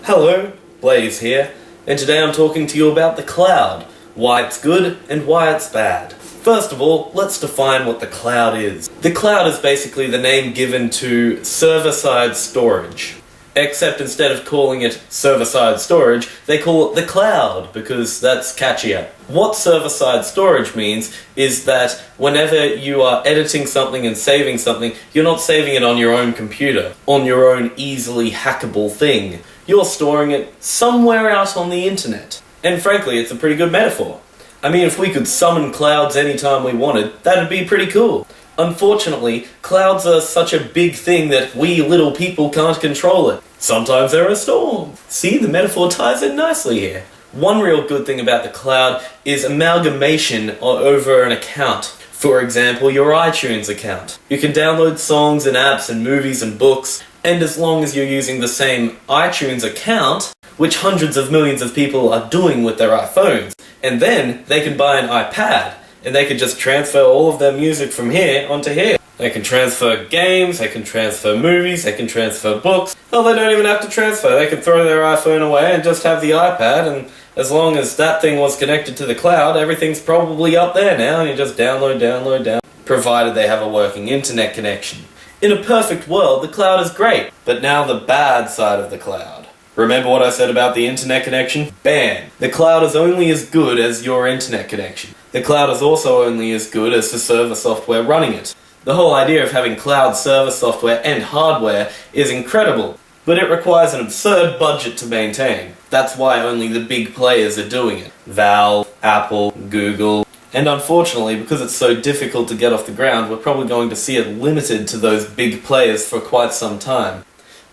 Hello, Blaise here, and today I'm talking to you about the cloud, why it's good and why it's bad. First of all, let's define what the cloud is. The cloud is basically the name given to server-side storage. Except instead of calling it server-side storage, they call it the cloud, because that's catchier. What server-side storage means is that whenever you are editing something and saving something, you're not saving it on your own computer, on your own easily hackable thing. You're storing it somewhere out on the internet. And frankly, it's a pretty good metaphor. I mean, if we could summon clouds anytime we wanted, that'd be pretty cool. Unfortunately, clouds are such a big thing that we little people can't control it. Sometimes there are storms. See, the metaphor ties in nicely here. One real good thing about the cloud is amalgamation over an account. For example, your iTunes account. You can download songs and apps and movies and books, and as long as you're using the same iTunes account, which hundreds of millions of people are doing with their iPhones, and then they can buy an iPad, and they can just transfer all of their music from here onto here. They can transfer games, they can transfer movies, they can transfer books. Well, they don't even have to transfer. They can throw their iPhone away and just have the iPad, and as long as that thing was connected to the cloud, everything's probably up there now, and you just download, provided they have a working internet connection. In a perfect world, the cloud is great, but now the bad side of the cloud. Remember what I said about the internet connection? Bam! The cloud is only as good as your internet connection. The cloud is also only as good as the server software running it. The whole idea of having cloud server software and hardware is incredible, but it requires an absurd budget to maintain. That's why only the big players are doing it. Valve, Apple, Google. And unfortunately, because it's so difficult to get off the ground, we're probably going to see it limited to those big players for quite some time.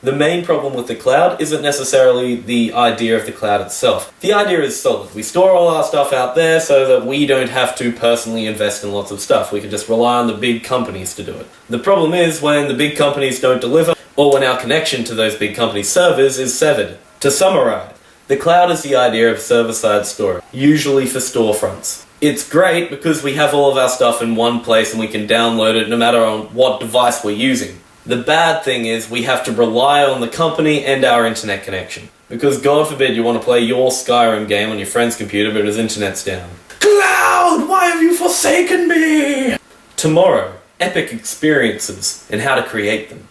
The main problem with the cloud isn't necessarily the idea of the cloud itself. The idea is solid. We store all our stuff out there so that we don't have to personally invest in lots of stuff. We can just rely on the big companies to do it. The problem is when the big companies don't deliver, or when our connection to those big companies' servers is severed. To summarize, the cloud is the idea of server-side storage, usually for storefronts. It's great because we have all of our stuff in one place and we can download it no matter on what device we're using. The bad thing is we have to rely on the company and our internet connection. Because God forbid you want to play your Skyrim game on your friend's computer but his internet's down. Cloud, why have you forsaken me? Tomorrow, epic experiences and how to create them.